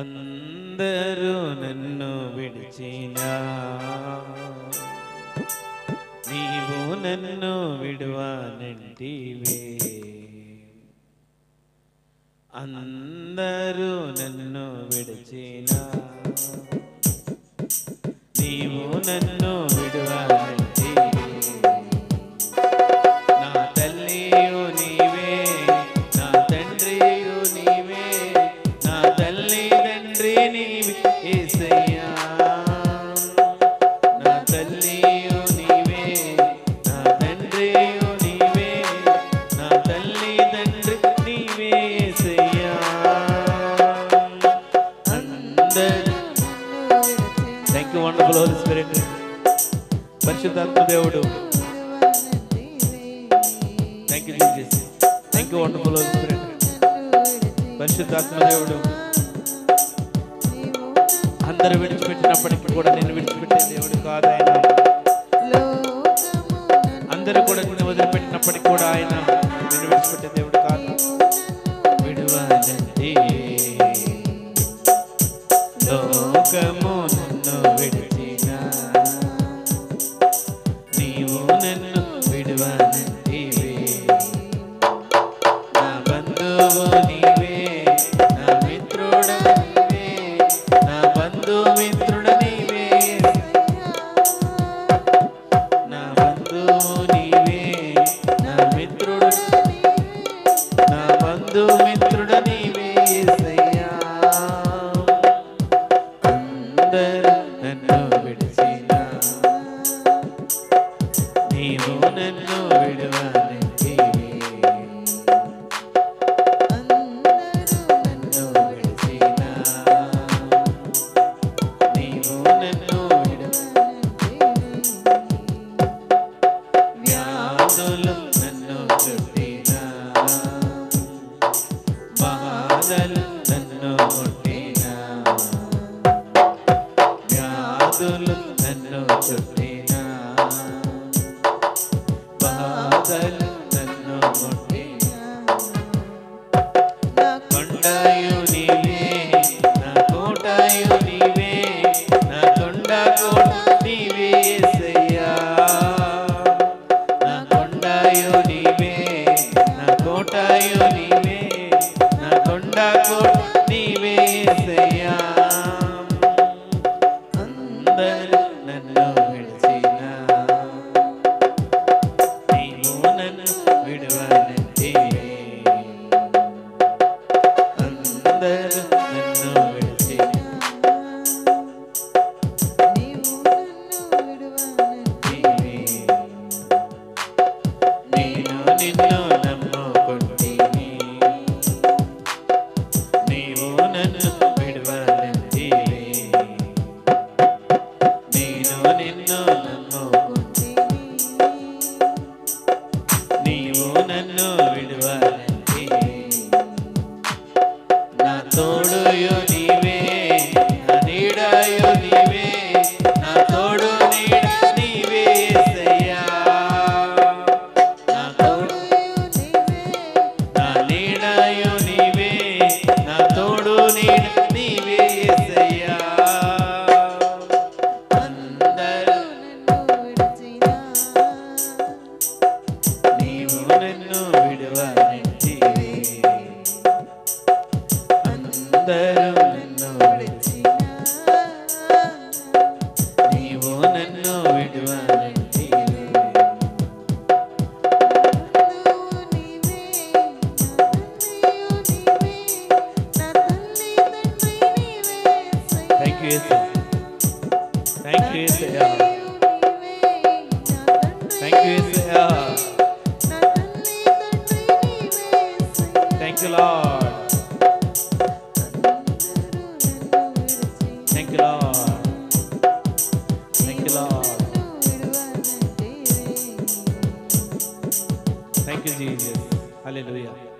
అందరూ నన్ను విడిచినా నీవు నన్ను విడువనంటివే. అందరూ నన్ను విడిచినా నీవు నన్ను విడువనంటివే. నా తల్లియు నీవే, నా తండ్రియు నీవే, నా తల్లి తండ్రి నీవే యేసయ్యా. నా తల్లియు నీవే, నా తండ్రియు నీవే, నా తల్లి తండ్రి నీవే యేసయ్యా. Thank you wonderful holy spirit. పరిశుద్ధాత్మ దేవుడు, thank you Jesus. Thank you wonderful holy spirit. పరిశుద్ధాత్మ దేవుడు, అందరూ విడిచిపెట్టినప్పటికీ కూడా నేను విడిచిపెట్టే దేవుడు కాదు ఆయన. అందరూ కూడా నిన్ను వదిలిపెట్టినప్పటికీ కూడా ఆయన నిన్ను విడిచిపెట్టే దేవుడు కాదు. విడువనంటే లోకము నన్ను విడిచినా నీవు నన్ను విడువనంటివే. నా బంధువు నీవే, నా మిత్రుడ నీవే, నా బంధుమిత్రుడ నీవే, నా బంధువు నీవే, నా మిత్రుడు, నా బంధుమిత్రుడ నీవే యేసయ్యా. అందరూ నన్ను విడిచినా నీవు నన్ను విడువనంటివే. నన్ను విడిచినా నీవు నన్ను విడువనంటివే. వ్యాధులు నన్ను చుట్టినా, బాధలు నన్ను ముట్టినా, వ్యాధులు నన్ను చుట్టినా, బాధలు నన్ను ముట్టినా. నా కొండయు నీవే, నా కోటయు నీవే, నా కొండ కోట నీవే యేసయ్యా. నా కొండయు నీవే, నా కోటయు నీవే, నా కొండ కోట నీవే యేసయ్యా. అందరూ నన్ను విడిచినా నీవు నన్ను విడువనంటివే. అందరూ నన్ను విడిచినా నీవు నన్ను విడువనంటివే. నేను నిన్ను నమ్ముకుంటిని, నీవు నన్ను విడువనంటివే. నేను నిన్ను నమ్ముకుంటిని, నీవు నన్ను విడువనంటివే. నా తోడుయు నీవే, నా నీడయు నీవే, నా తోడు నీడ నీవే యేసయ్యా. నా తోడు నా నీడయు నీవే, నా తోడు నీడ నీవే యేసయ్యా. అందరూ నీవు నన్ను విడువనంటివే. అందరూ నన్ను విడిచినా నీవు నన్ను విడువనంటివే. థ్యాంక్ యూ యేసు. థ్యాంక్ యూ యేసయ్యా. థ్యాంక్ యూ యేసయ్యా. Thank you lord. Thank you lord. Thank you lord. Thank you Jesus. Hallelujah.